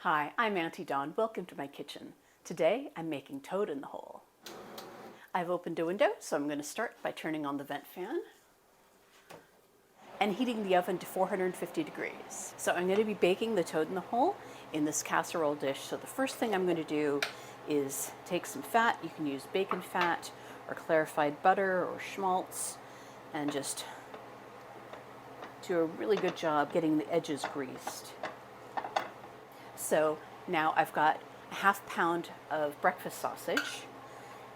Hi, I'm Auntie Dawn. Welcome to my kitchen. Today I'm making toad in the hole. I've opened a window, so I'm going to start by turning on the vent fan and heating the oven to 450 degrees. So I'm going to be baking the toad in the hole in this casserole dish. So the first thing I'm going to do is take some fat. You can use bacon fat or clarified butter or schmaltz, and just do a really good job getting the edges greased. So now I've got a ½ pound of breakfast sausage,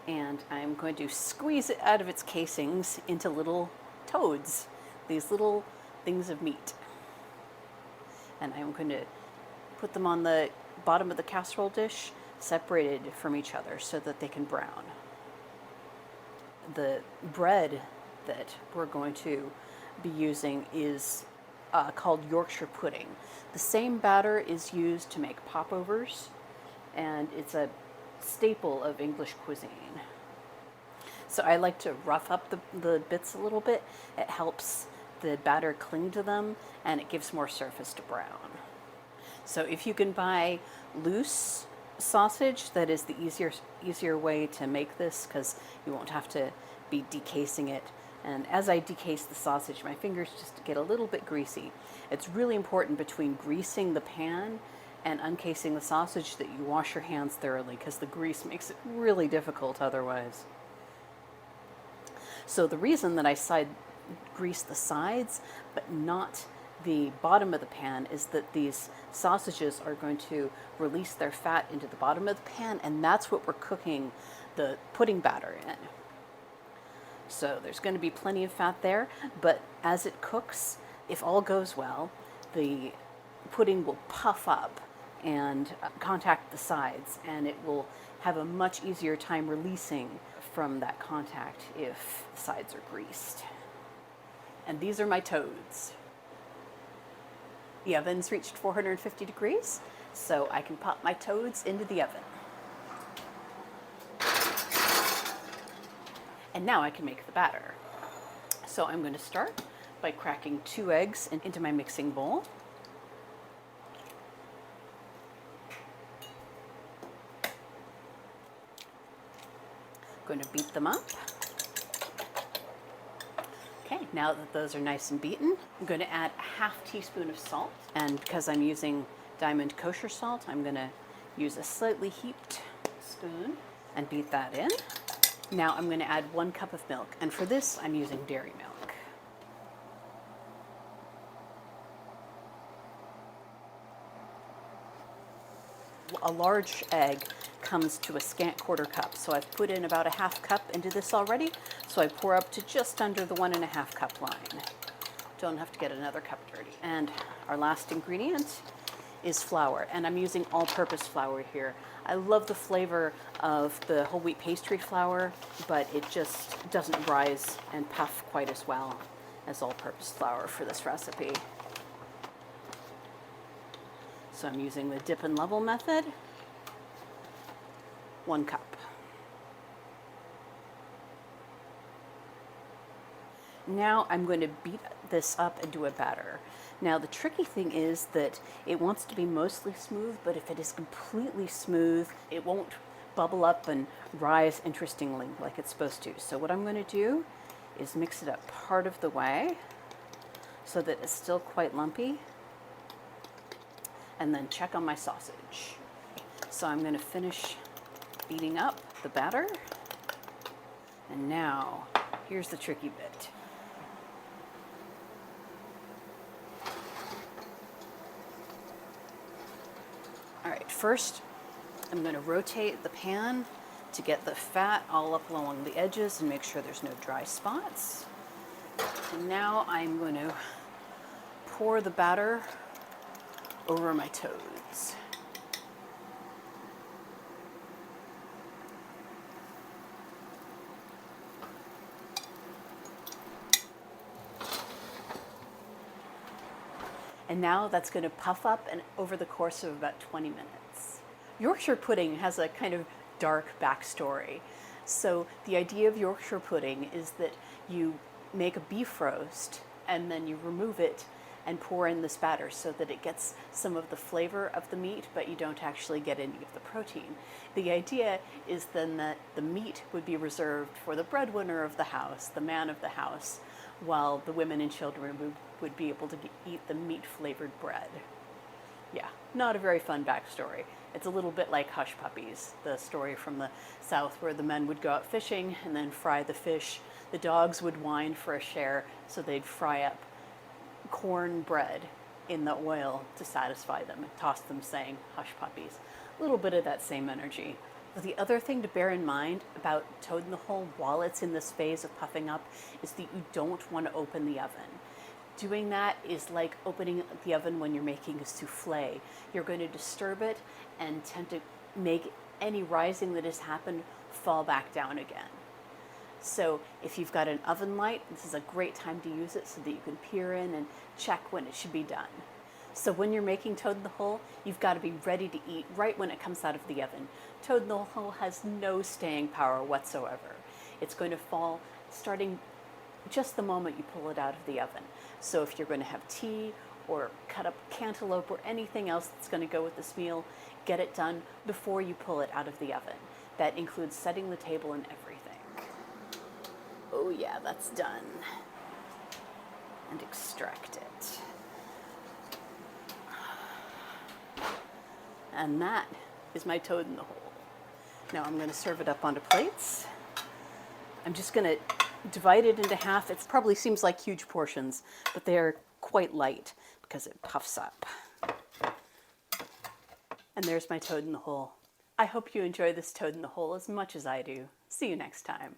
and I'm going to squeeze it out of its casings into little toads, these little things of meat. And I'm going to put them on the bottom of the casserole dish, separated from each other so that they can brown. The bread that we're going to be using is called Yorkshire Pudding. The same batter is used to make popovers, and it's a staple of English cuisine. So I like to rough up the bits a little bit. It helps the batter cling to them, and it gives more surface to brown. So if you can buy loose sausage, that is the easier way to make this, because you won't have to be decasing it. And as I decase the sausage, my fingers just get a little bit greasy. It's really important between greasing the pan and uncasing the sausage that you wash your hands thoroughly, because the grease makes it really difficult otherwise. So the reason that I grease the sides but not the bottom of the pan is that these sausages are going to release their fat into the bottom of the pan, and that's what we're cooking the pudding batter in. So there's going to be plenty of fat there, but as it cooks, if all goes well, the pudding will puff up and contact the sides, and it will have a much easier time releasing from that contact if the sides are greased. And these are my toads. The oven's reached 450 degrees, so I can pop my toads into the oven. And now I can make the batter. So I'm going to start by cracking 2 eggs into my mixing bowl. I'm going to beat them up. Okay, now that those are nice and beaten, I'm going to add a ½ teaspoon of salt. And because I'm using Diamond kosher salt, I'm going to use a slightly heaped spoon and beat that in. Now I'm going to add 1 cup of milk, and for this I'm using dairy milk. A large egg comes to a scant ¼ cup, so I've put in about a ½ cup into this already, so I pour up to just under the 1½ cup line. Don't have to get another cup dirty. And our last ingredient is flour, and I'm using all-purpose flour here. I love the flavor of the whole wheat pastry flour, but it just doesn't rise and puff quite as well as all-purpose flour for this recipe. So I'm using the dip and level method, 1 cup. Now I'm going to beat this up into a batter. Now the tricky thing is that it wants to be mostly smooth, but if it is completely smooth, it won't bubble up and rise interestingly like it's supposed to. So what I'm going to do is mix it up part of the way so that it's still quite lumpy, and then check on my sausage. So I'm going to finish beating up the batter, and now here's the tricky bit. All right, first I'm going to rotate the pan to get the fat all up along the edges and make sure there's no dry spots. And now I'm going to pour the batter over my toads. And now that's going to puff up and over the course of about 20 minutes. Yorkshire pudding has a kind of dark backstory. So the idea of Yorkshire pudding is that you make a beef roast and then you remove it and pour in this batter so that it gets some of the flavor of the meat, but you don't actually get any of the protein. The idea is then that the meat would be reserved for the breadwinner of the house, the man of the house, while the women and children would be able to eat the meat-flavored bread. Yeah, not a very fun backstory. It's a little bit like Hush Puppies, the story from the South where the men would go out fishing and then fry the fish. The dogs would whine for a share, so they'd fry up corn bread in the oil to satisfy them and toss them saying, Hush Puppies. A little bit of that same energy. But the other thing to bear in mind about toad in the hole while it's in this phase of puffing up is that you don't want to open the oven. Doing that is like opening the oven when you're making a souffle. You're going to disturb it and tend to make any rising that has happened fall back down again. So if you've got an oven light, this is a great time to use it so that you can peer in and check when it should be done. So when you're making toad in the hole, you've got to be ready to eat right when it comes out of the oven. Toad in the hole has no staying power whatsoever. It's going to fall starting just the moment you pull it out of the oven. So if you're going to have tea or cut up cantaloupe or anything else that's going to go with this meal, get it done before you pull it out of the oven. That includes setting the table and everything. Oh yeah, that's done. And extract it. And that is my toad in the hole. Now I'm going to serve it up onto plates. I'm just going to divide it into half. It probably seems like huge portions, but they're quite light because it puffs up. And there's my toad in the hole. I hope you enjoy this toad in the hole as much as I do. See you next time.